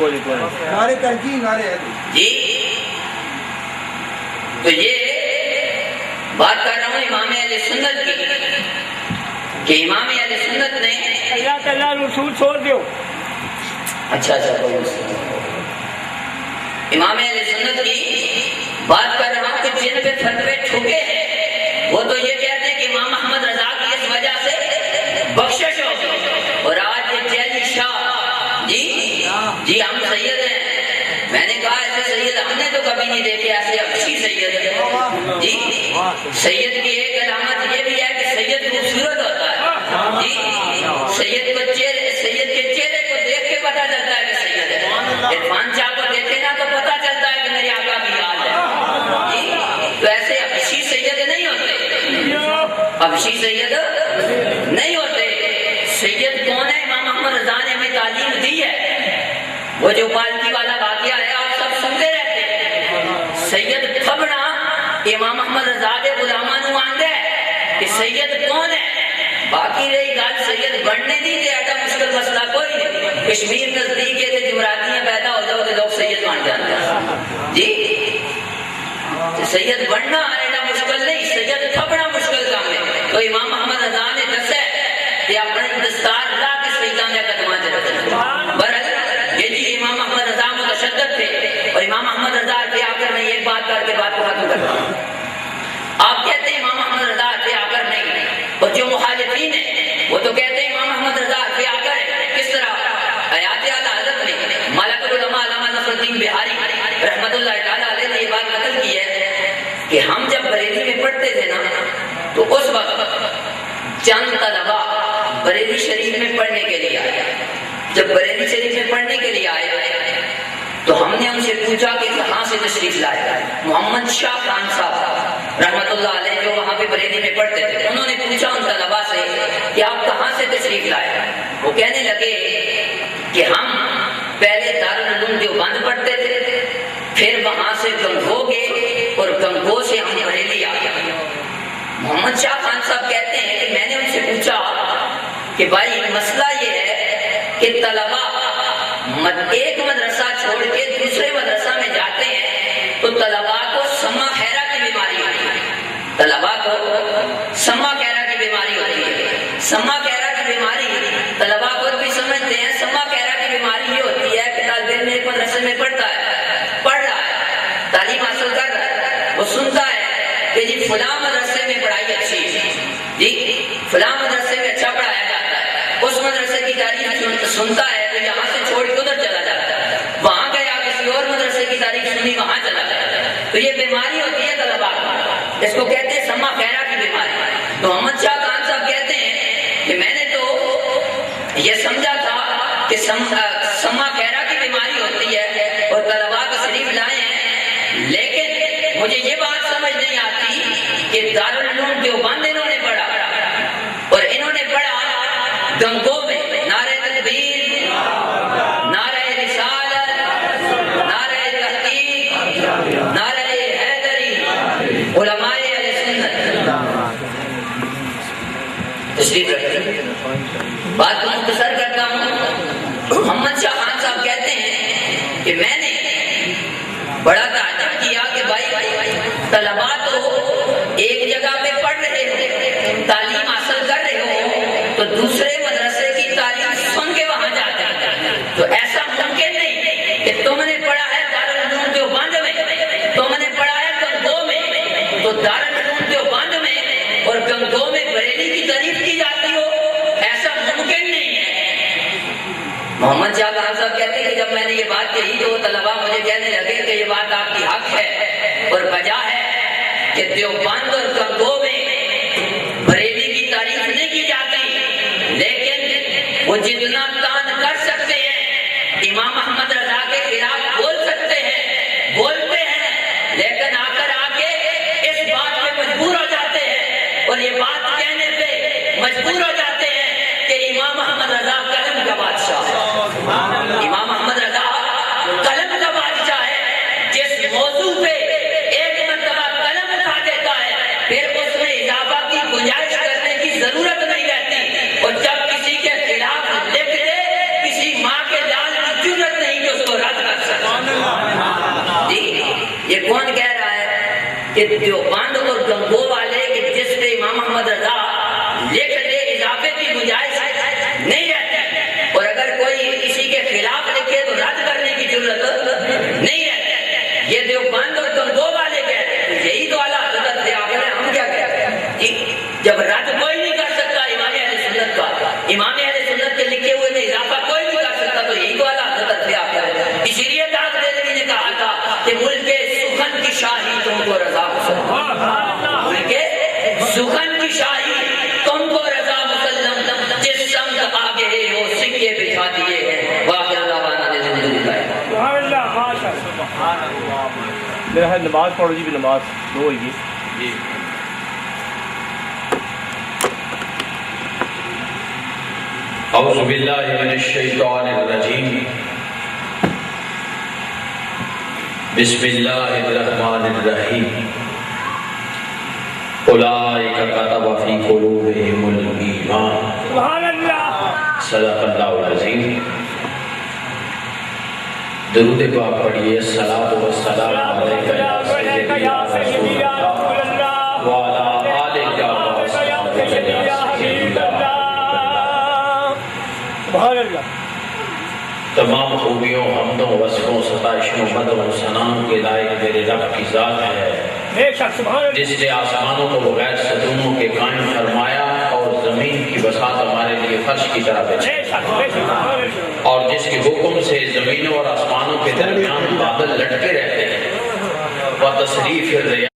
نعرے تحقیق نعرے جی تو یہ بات کر رہا ہوں امام اہل سنت کی کہ امام اہل سنت نے اللہ تعالیٰ رسول چھوڑ دیو. اچھا کوئی امام اہل سنت کی بات کر رہا ہوں کہ جن پہ فتوے ٹھکے ہیں وہ تو یہ کہتے ہیں کہ امام احمد رضا کی اس وجہ سے بخشش ہو. اور آج یہ جیلی شاہ جی ہم سید ہیں. میں نے کہا ایسے سید ہم نے تو کبھی نہیں دیکھے, ایسے اچھی سید ہے جی. سید کی ایک علامت یہ بھی ہے کہ سید خوبصورت ہوتا ہے جی. سید کے چہرے کو دیکھ کے پتا چلتا ہے کہ سید ہے. عرفان شاہ کو دیکھے نا تو پتا چلتا ہے کہ میرے آقا کی یاد ہے جی. تو ایسے ابشی سید نہیں ہوتے, ابشی سید نہیں ہوتے. سید کون ہے؟ امام احمد رضا نے ہمیں تعلیم دی ہے. وہ جو پالکی والا واقعہ ہے آپ سب سنتے رہتے ہیں. سید تھبنا امام احمد رضا کے غلامان آندے ہے کہ سید کون ہے. باقی رہی گال سید بڑھنے نہیں دے, ایسا مشکل مسئلہ کوئی نہیں. کشمیر نزدیک ہے کہ جمہوریتیں پیدا ہو جاؤ تو لوگ سید بن جاتے ہیں جی. سید بڑھنا ایسا مشکل نہیں, سید تھبنا مشکل کام ہے. تو امام احمد رضا نے دسا کہ اپنے دستار لا کے سیدان یا قدمات رکھے. یہ جی امام احمد رضا متشدد تھے. اور امام احمد رضا کے آ کر میں یہ بات کر کے بات کو ختم کرتا ہوں. آپ کہتے ہیں امام احمد رضا کے آ کر نہیں, اور جو مخالفین ہیں وہ تو کہتے ہیں امام احمد رضا کے آ کر ہے. کس طرح؟ حیات اعلیٰ حضرت نے ملک العلماء علامہ نصر الدین بہاری رحمۃ اللہ تعالیٰ علیہ نے یہ بات نقل کی ہے کہ ہم جب بریلی میں پڑھتے تھے نا تو اس وقت چند طلبا بریلی شریف میں پڑھنے کے لیے آئے. جب بریلی شریف میں پڑھنے کے لیے آئے تو ہم نے ان سے پوچھا کہ کہاں سے تشریف لائے. محمد شاہ خان صاحب رحمۃ اللہ علیہ جو وہاں پہ بریلی میں پڑھتے تھے, انہوں نے پوچھا ان طلبا سے کہ آپ کہاں سے تشریف لائے. وہ کہنے لگے کہ ہم پہلے دارالعلوم دیوبند پڑھتے تھے, پھر وہاں سے گنگو گئے اور گنگو سے ہم بریلی آ گئے. محمد شاہ خان صاحب کہتے ہیں کہ میں نے ان سے پوچھا کہ بھائی مسئلہ یہ ہے کہ طلبا ایک مدرسہ چھوڑ کے دوسرے مدرسہ میں جاتے ہیں تو طلبا کو سما خیرہ کی بیماری ہوتی ہے. طلبا کو سما خیرہ کی بیماری ہوتی ہے. سما خیرہ کی بیماری طلبا خود بھی سمجھتے ہیں. سما خیرہ کی بیماری یہ ہوتی ہے کہ طالب علم ایک مدرسے میں پڑھ رہا ہے, تعلیم حاصل کر رہا ہے, وہ سنتا ہے کہ جی فلاں مدرسے میں پڑھائی اچھی ہے جی, فلاں مدرسے میں اچھا پڑھایا جاتا ہے. اس مدرسے کی تعریف سنتا ہے تو یہاں سے چھوڑ کے ادھر چلا جاتا ہے. وہاں گیا کسی اور مدرسے کی تعریف سنی, وہاں چلا جاتا ہے. تو یہ بیماری ہوتی ہے طلبا کو, اس کو کہتے ہیں سما خیرہ کی بیماری. تو محمد شاہ خان صاحب کہتے ہیں کہ میں نے تو یہ سمجھا تھا کہ سما خیرہ کی بیماری ہوتی ہے اور طلبا کو شریف لائے ہیں, لیکن مجھے یہ بات سمجھ نہیں آتی کہ دارالعلوم دیوبند انہوں نے پڑھا اور انہوں نے پڑھا گنگو میں نعرہ تکبیر, نعرہ رسالت, نعرہ تحقیق, نعرہ حیدری, علماء اہل سنت تشریف رکھتے ہیں. بات کو مختصر کرتا ہوں. محمد شاہ خان صاحب کہتے ہیں کہ میں نے بڑا تعجب کیا کہ بھائی طلبا تو ایک جگہ پہ پڑھ رہے ہو, تعلیم حاصل کر رہے ہو, تو دوسرے مدرسے کی تعلیم سن کے وہاں جاتے ہیں. تو ایسا ممکن نہیں کہ تم نے پڑھا ہے دارالعلوم دیوبند میں, تم نے پڑھا ہے گنگو میں, تو دارالعلوم دیوبند میں اور گنگو میں بریلی کی تعریف کی جاتی ہو, ایسا ممکن نہیں ہے. محمد شاہ خان صاحب کہتے ہیں کہ جب میں نے یہ بات کہی تو طلبا مجھے کہنے لگے کہ یہ بات آپ کی حق ہے اور وجہ ہے کہ دیوبند اور گنگو میں بریلی کی تعریف نہیں کی جاتی, لیکن وہ جتنا تان کر سکتے ہیں امام احمد رضا کے خلاف بول سکتے ہیں, بولتے ہیں, لیکن آ کے اس بات پہ مجبور ہو جاتے ہیں اور یہ بات کہنے پہ مجبور ہو جاتے ہیں کہ امام احمد رضا قلم کا بادشاہ ہے. امام احمد رضا قلم کا بادشاہ ہے. جس موضوع پہ ایک مرتبہ قلم اٹھا دیتا ہے پھر اس میں اضافہ کی گنجائش کرنے کی ضرورت نہیں رہتی, اور جب کسی کے خلاف لکھ دے کسی ماں کے لال کی ضرورت نہیں کہ اس کو کون کہہ رہا ہے کہ دیوبند اور گنگو والے کہ جس پہ امام محمد رضا لکھ دے اضافے کی گنجائش نہیں رہتی، اور اگر کوئی کسی کے خلاف لکھے تو رد کرنے کی ضرورت نہیں رہتی. یہ دیوبند اور گنگو والے کہہ رہے ہیں، یہی تو اعلیٰ حضرت سے آخر ہے. ہم کیا کہتے ہیں جی؟ جب رد کوئی نہیں کر سکتا امام اہل سنت کا، امام اہل سنت کے لکھے ہوئے میں اضافہ کوئی نہیں کر سکتا، تو یہی تو اعلیٰ حضرت سے آخر ہے. اسی لیے داغ دہلوی نے کہا تھا کہ ملک سخن کی شاہی تم کو رضا مسلم، ملک سخن کی شاہی تم کو رضا مسلم، جس سمت آگے وہ سکے بچھا دیے ہیں. واخر دعوانا الحمدللہ. سبحان اللہ، ماشاء اللہ، سبحان اللہ. میرا ہے نماز پڑھو جی، بھی نماز دو ہوئی جی. اعوذ باللہ من الشیطان الرجیم. بسم اللہ الرحمن الرحیم. اولئک کتب فی قلوبہم الایمان. سبحان اللہ. صدق اللہ العظیم. درود پاک پڑھیے. الصلاۃ والسلام علیک یا سیدی یا رسول اللہ وعلی آلک یا صحابہ یا حبیب اللہ. سبحان اللہ. تمام خوبیوں، حمدوں، وصفوں، ستائشوں، مدح و ثناء کے لائق میرے رب کی ذات ہے، بے شک. سبحان اللہ. جس نے آسمانوں کو بغیر ستونوں کے قائم فرمایا اور زمین کی بساط ہمارے لیے فرش کی طرح بچی، بے شک، بے شک. سبحان اللہ. اور جس کے حکم سے زمینوں اور آسمانوں کے درمیان بادل لٹکے رہتے ہیں. وتصریف الرياح